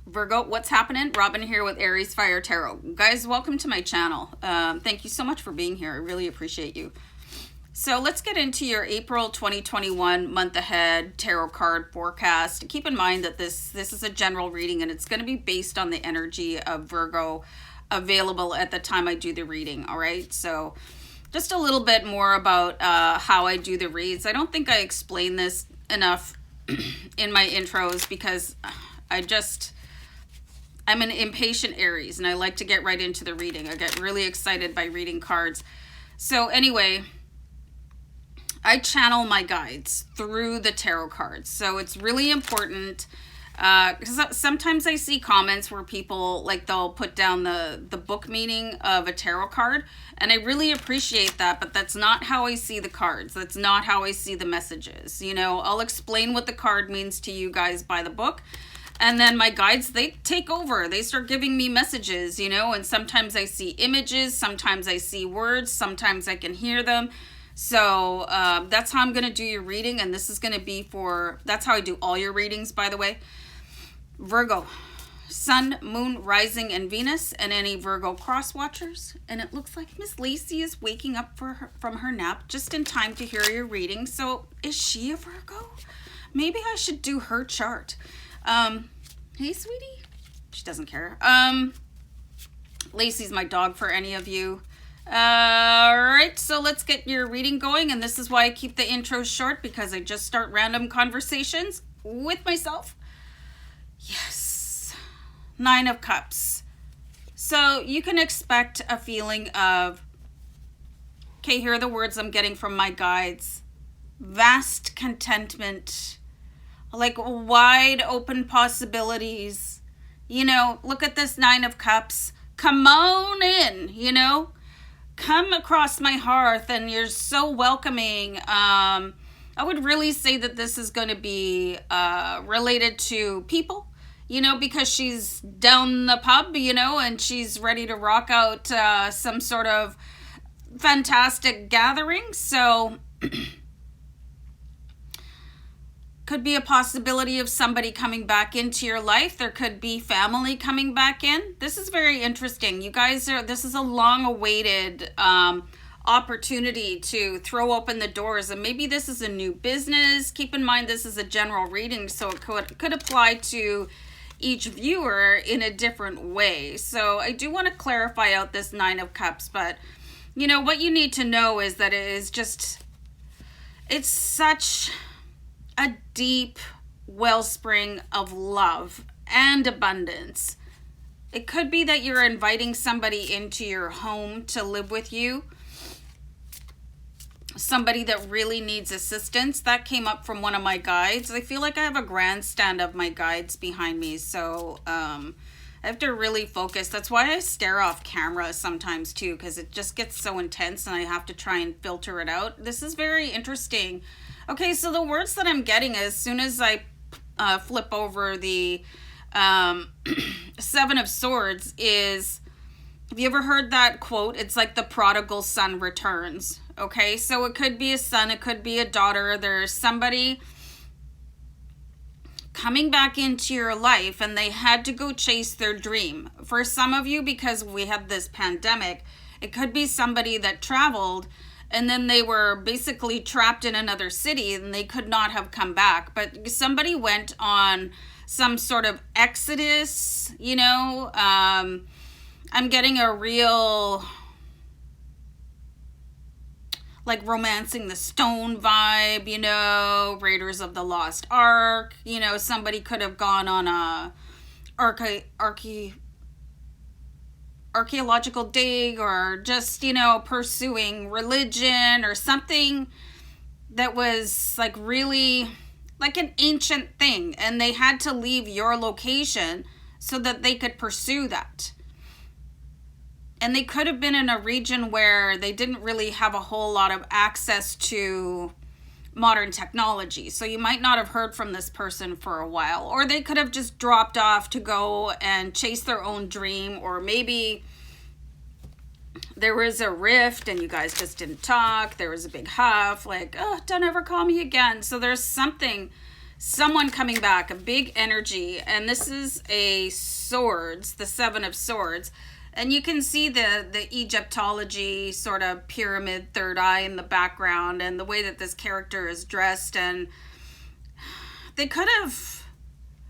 Virgo, what's happening? Robin here with AriesFireTarot. Guys, welcome to my channel. Thank you so much for being here. I really appreciate you. So let's get into your April 2021 month ahead tarot card forecast. Keep in mind that this is a general reading and it's going to be based on the energy of Virgo available at the time I do the reading, all right? So just a little bit more about how I do the reads. I don't think I explain this enough in my intros because I'm an impatient Aries and I like to get right into the reading. I get really excited by reading cards. So anyway, I channel my guides through the tarot cards. So it's really important because sometimes I see comments where people, like, they'll put down the book meaning of a tarot card. And I really appreciate that, but that's not how I see the cards. That's not how I see the messages. You know, I'll explain what the card means to you guys by the book. And then my guides, they take over. They start giving me messages, you know, and sometimes I see images, sometimes I see words, sometimes I can hear them. So that's how I'm going to do your reading. And this is going to be that's how I do all your readings, by the way. Virgo, Sun, Moon, Rising, and Venus, and any Virgo cross watchers. And it looks like Miss Lacey is waking up from her nap just in time to hear your reading. So is she a Virgo? Maybe I should do her chart. Hey, sweetie. She doesn't care. Lacey's my dog for any of you. All right, so let's get your reading going. And this is why I keep the intros short, because I just start random conversations with myself. Yes. 9 of Cups. So you can expect a feeling of, okay, here are the words I'm getting from my guides. Vast contentment, like wide open possibilities. You know, look at this 9 of Cups. Come on in, you know. Come across my hearth and you're so welcoming. I would really say that this is going to be related to people, you know, because she's down the pub, you know, and she's ready to rock out some sort of fantastic gathering. So could be a possibility of somebody coming back into your life. There could be family coming back in. This is very interesting. You guys this is a long-awaited opportunity to throw open the doors. And maybe this is a new business. Keep in mind, this is a general reading, so it could apply to each viewer in a different way. So I do want to clarify out this 9 of Cups, but you know, what you need to know is that it's such a deep wellspring of love and abundance. It could be that you're inviting somebody into your home to live with you. Somebody that really needs assistance. That came up from one of my guides. I feel like I have a grandstand of my guides behind me. So I have to really focus. That's why I stare off camera sometimes too, because it just gets so intense and I have to try and filter it out. This is very interesting. Okay, so the words that I'm getting as soon as I flip over the 7 of Swords is, have you ever heard that quote? It's like the prodigal son returns. Okay, so it could be a son, it could be a daughter. There's somebody coming back into your life and they had to go chase their dream. For some of you, because we have this pandemic, it could be somebody that traveled and then they were basically trapped in another city and they could not have come back. But somebody went on some sort of exodus, you know. I'm getting a real, like, Romancing the Stone vibe, you know, Raiders of the Lost Ark. You know, somebody could have gone on a archaeological dig, or just, you know, pursuing religion or something that was like really like an ancient thing, and they had to leave your location so that they could pursue that. And they could have been in a region where they didn't really have a whole lot of access to modern technology. So you might not have heard from this person for a while, or they could have just dropped off to go and chase their own dream, or maybe there was a rift and you guys just didn't talk. There was a big huff, like, oh, don't ever call me again. So there's something someone coming back, a big energy, and this is a swords, the Seven of Swords, and you can see the Egyptology sort of pyramid third eye in the background, and the way that this character is dressed, and they could have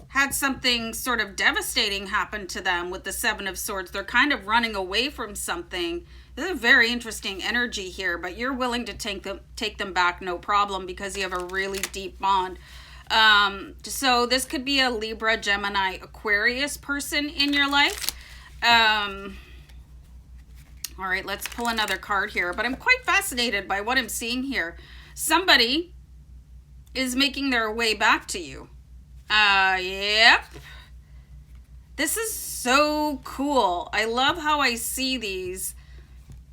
had something sort of devastating happen to them with the Seven of Swords. They're kind of running away from something. This is a very interesting energy here, but you're willing to take them back, no problem, because you have a really deep bond. So this could be a Libra, Gemini, Aquarius person in your life. All right, let's pull another card here, but I'm quite fascinated by what I'm seeing here. Somebody is making their way back to you. Yep. This is so cool. I love how I see these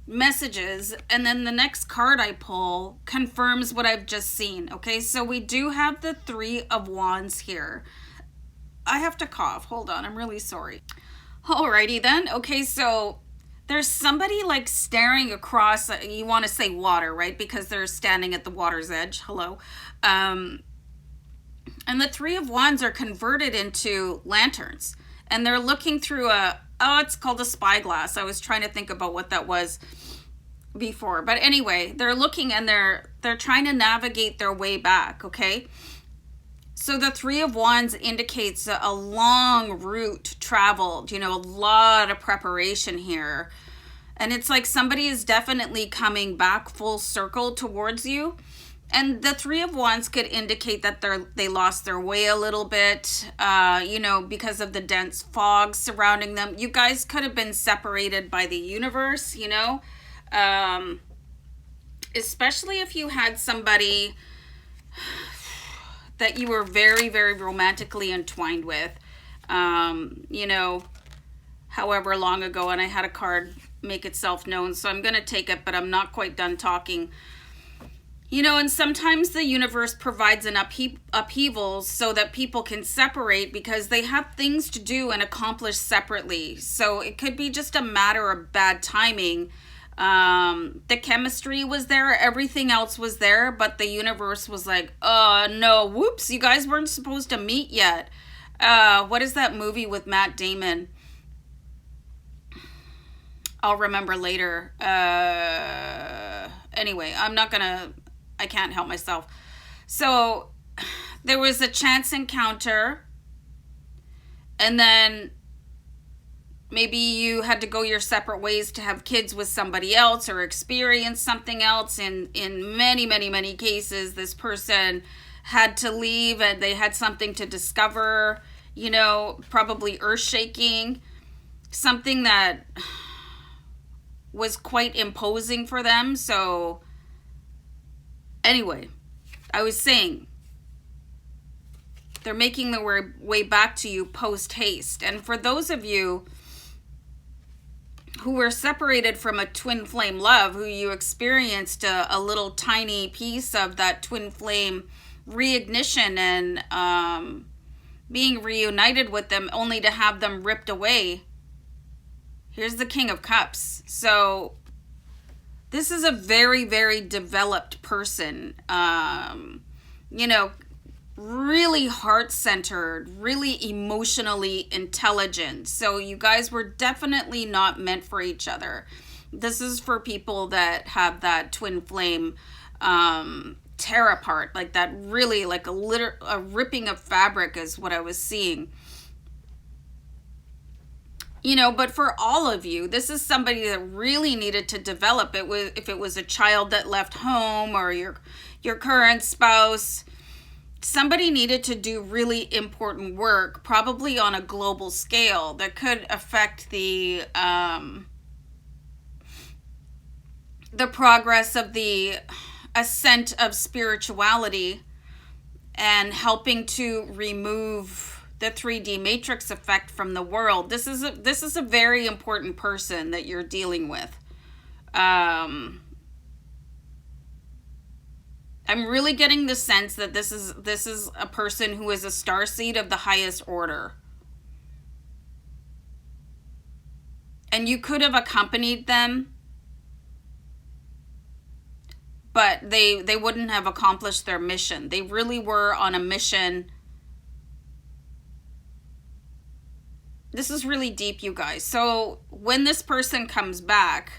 messages, and then the next card I pull confirms what I've just seen. Okay, so we do have the Three of Wands here. I have to cough. Hold on, I'm really sorry. Alrighty then. Okay, so there's somebody like staring across, you want to say water, right? Because they're standing at the water's edge. Hello. And the Three of Wands are converted into lanterns, and they're looking through it's called a spyglass. I was trying to think about what that was before, but anyway, they're looking, and they're trying to navigate their way back. Okay, so the Three of Wands indicates a long route traveled, a lot of preparation here, and it's like somebody is definitely coming back full circle towards you. And the Three of Wands could indicate that they lost their way a little bit, because of the dense fog surrounding them. You guys could have been separated by the universe, especially if you had somebody that you were very, very romantically entwined with, however long ago. And I had a card make itself known, so I'm going to take it, but I'm not quite done talking. And sometimes the universe provides an upheaval so that people can separate because they have things to do and accomplish separately. So it could be just a matter of bad timing. The chemistry was there, everything else was there, but the universe was like, no, whoops, you guys weren't supposed to meet yet. What is that movie with Matt Damon? I'll remember later. Anyway, I can't help myself. So there was a chance encounter, and then maybe you had to go your separate ways to have kids with somebody else or experience something else. In many, many, many cases, this person had to leave and they had something to discover, probably earth-shaking, something that was quite imposing for them. So anyway, I was saying, they're making their way back to you post-haste. And for those of you who were separated from a twin flame love, who you experienced a little tiny piece of that twin flame reignition and being reunited with them only to have them ripped away, here's the King of Cups. So this is a very, very developed person, really heart-centered, really emotionally intelligent. So you guys were definitely not meant for each other. This is for people that have that twin flame tear apart, like that, really like a ripping of fabric is what I was seeing. But for all of you, this is somebody that really needed to develop. If it was a child that left home, or your current spouse, somebody needed to do really important work, probably on a global scale, that could affect the progress of the ascent of spirituality and helping to remove the 3D matrix effect from the world. This is a very important person that you're dealing with. I'm really getting the sense that this is a person who is a starseed of the highest order. And you could have accompanied them, but they wouldn't have accomplished their mission. They really were on a mission. This is really deep, you guys. So when this person comes back,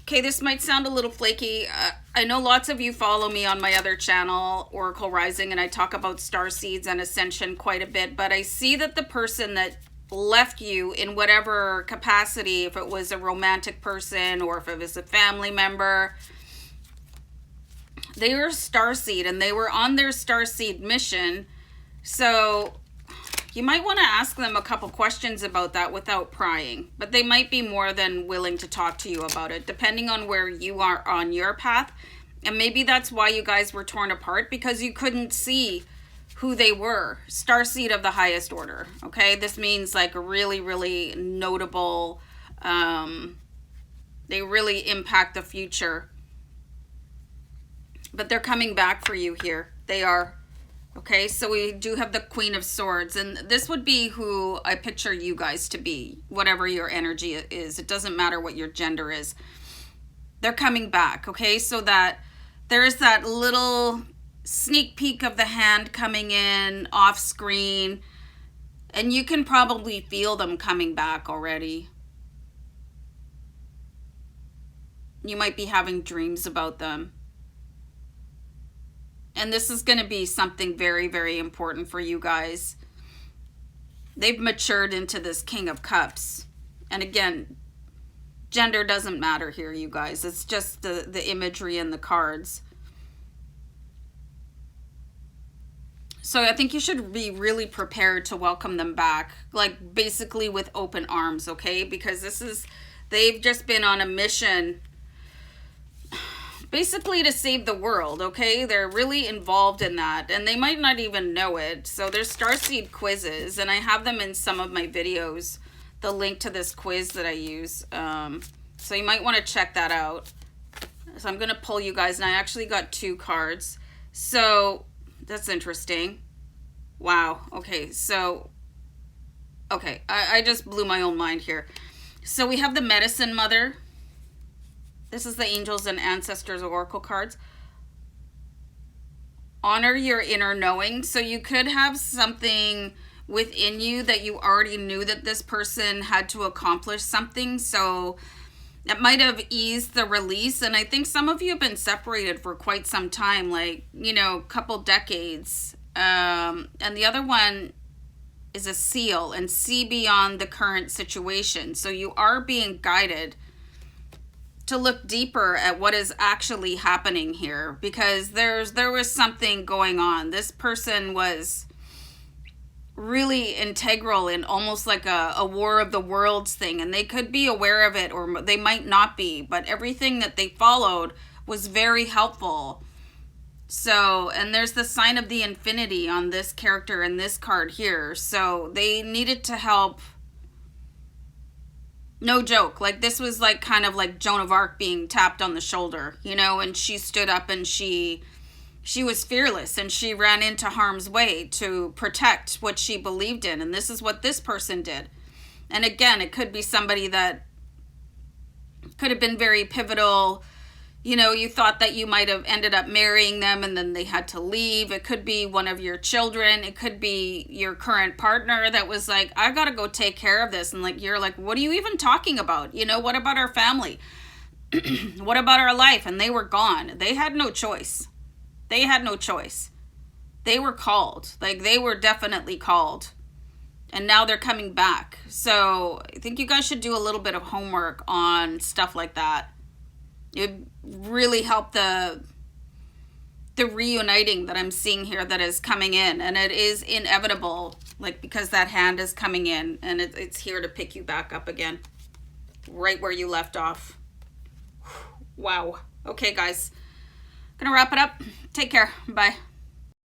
okay, this might sound a little flaky. I know lots of you follow me on my other channel, Oracle Rising, and I talk about star seeds and ascension quite a bit, but I see that the person that left you in whatever capacity, if it was a romantic person or if it was a family member, they were a starseed and they were on their starseed mission. So you might want to ask them a couple questions about that without prying, but they might be more than willing to talk to you about it, depending on where you are on your path. And maybe that's why you guys were torn apart, because you couldn't see who they were. Starseed of the highest order. Okay, this means like a really, really notable, they really impact the future. But they're coming back for you here. They are. Okay, so we do have the Queen of Swords, and this would be who I picture you guys to be, whatever your energy is. It doesn't matter what your gender is. They're coming back, okay? So that there is that little sneak peek of the hand coming in off screen, and you can probably feel them coming back already. You might be having dreams about them. And this is going to be something very, very important for you guys. They've matured into this King of Cups. And again, gender doesn't matter here, you guys. It's just the imagery and the cards. So I think you should be really prepared to welcome them back. Like basically with open arms, okay? Because they've just been on a mission basically to save the world, okay? They're really involved in that, and they might not even know it. So there's starseed quizzes, and I have them in some of my videos, the link to this quiz that I use. So you might want to check that out. So I'm going to pull you guys, and I actually got 2 cards. So that's interesting. Wow. Okay, so, okay, I just blew my own mind here. So we have the Medicine Mother. This is the Angels and Ancestors Oracle cards. Honor your inner knowing. So you could have something within you that you already knew that this person had to accomplish something. So it might have eased the release. And I think some of you have been separated for quite some time, like, you know, a couple decades. And the other one is a seal, and see beyond the current situation. So you are being guided to look deeper at what is actually happening here, because there was something going on. This person was really integral in almost like a War of the Worlds thing, and they could be aware of it or they might not be, but everything that they followed was very helpful. So, and there's the sign of the infinity on this character in this card here. So they needed to help. No joke. Like this was like kind of like Joan of Arc being tapped on the shoulder, you know, and she stood up and she was fearless and she ran into harm's way to protect what she believed in. And this is what this person did. And again, it could be somebody that could have been very pivotal. You know, you thought that you might have ended up marrying them and then they had to leave. It could be one of your children. It could be your current partner that was like, I got to go take care of this. And like, you're like, what are you even talking about? You know, what about our family? What about our life? And they were gone. They had no choice. They had no choice. They were called. Like they were definitely called. And now they're coming back. So I think you guys should do a little bit of homework on stuff like that. It would really help the reuniting that I'm seeing here that is coming in. And it is inevitable, like because that hand is coming in and it's here to pick you back up again. Right where you left off. Wow. Okay, guys. Gonna wrap it up. Take care. Bye.